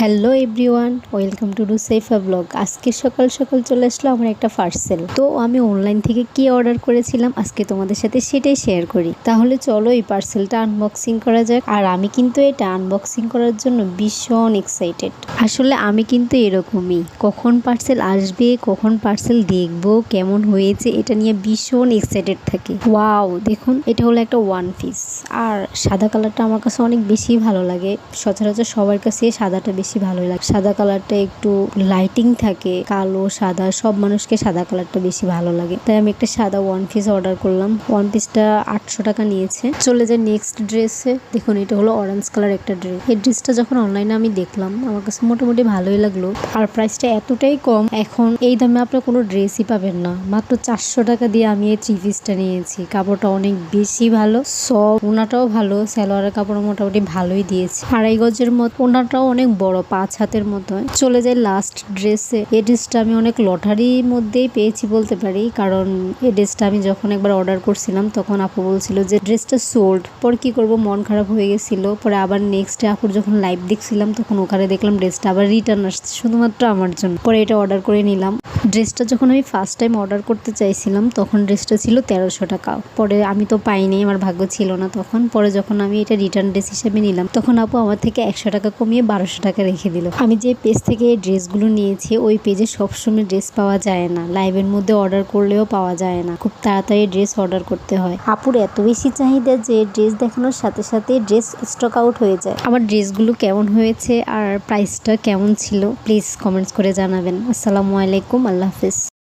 Hello everyone, welcome to Saifa blog. আজকে সকাল সকাল চলে আসলো আমার একটা পার্সেল। তো আমি অনলাইন থেকে কি অর্ডার করেছিলাম আজকে তোমাদের সাথে সেটাই শেয়ার করি। তাহলে চলো এই পার্সেলটা আনবক্সিং করা যাক। আর আমি কিন্তু এটা আনবক্সিং করার জন্য ভীষণ এক্সাইটেড। আসলে আমি কিন্তু এরকমই, কখন পার্সেল আসবে, কখন পার্সেল দেখবো কেমন হয়েছে এটা নিয়ে ভীষণ এক্সাইটেড থাকি। ওয়াও, দেখুন এটা হলো একটা ওয়ান পিস। আর সাদা কালারটা আমার কাছে অনেক বেশি ভালো লাগে। সচরাচর সবার কাছে সাদাটা বেশি ভালো লাগে। সাদা কালারটা একটু লাইটিং থাকে, কালো সাদা সব মানুষকে সাদা কালারটা বেশি ভালো লাগে। তাই আমি একটা সাদা ওয়ান পিস অর্ডার করলাম। ওয়ান পিসটা 800 টাকা নিয়েছে। চলে যায় নেক্সট ড্রেসে। দেখুন এটা হলো অরেঞ্জ কালার একটা ড্রেস। এই ড্রেসটা যখন অনলাইনে আমি দেখলাম আমার কাছে মোটামুটি ভালোই লাগলো। আর প্রাইসটা এতটাই কম, এখন এই দামে আপনার কোনো ড্রেসই পাবেন না। মাত্র 400 টাকা দিয়ে আমি এই থ্রি পিসটা নিয়েছি। কাপড়টা অনেক বেশি ভালো, সব ওনাটাও ভালো, সালোয়ারের কাপড় মোটামুটি ভালোই দিয়েছে। 2.5 গজের মতো, ওনাটাও অনেক বড়, 5 হাতের মতো। চলে যায় লাস্ট ড্রেসে। এই ড্রেসটা আমি অনেক লটারির মধ্যেই পেয়েছি বলতে পারি, কারণ এই ড্রেসটা আমি যখন একবার অর্ডার করছিলাম তখন আপু বলছিল যে ড্রেসটা সোল্ড। পরে কি করব, মন খারাপ হয়ে গেছিল। পরে আবার নেক্সট ডে আপুর যখন লাইভ দেখছিলাম তখন ওখানে দেখলাম ড্রেসটা আবার রিটার্ন আসছে শুধুমাত্র আমার জন্য। পরে এটা অর্ডার করে নিলাম। ড্রেসটা যখন আমি ফার্স্ট টাইম অর্ডার করতে চাইছিলাম তখন ড্রেসটা ছিল 1300 টাকা। পরে আমি তো পাইনি, আমার ভাগ্য ছিল না তখন। পরে যখন আমি এটা রিটার্ন ড্রেস হিসেবে নিলাম তখন আপু আমার থেকে 100 টাকা কমিয়ে 1200 টাকা রেখে দিল। আমি যে পেজ থেকে এই ড্রেসগুলো নিয়েছি ওই পেজে সবসময় ড্রেস পাওয়া যায় না, লাইভের মধ্যে অর্ডার করলেও পাওয়া যায় না, খুব তাড়াতাড়ি ড্রেস অর্ডার করতে হয়। আপুর এত বেশি চাহিদা যে ড্রেস দেখানোর সাথে সাথে ড্রেস স্টক আউট হয়ে যায়। আমার ড্রেসগুলো কেমন হয়েছে আর প্রাইসটা কেমন ছিল প্লিজ কমেন্টস করে জানাবেন। আসসালামু আলাইকুম, আল্লাহ হাফিজ।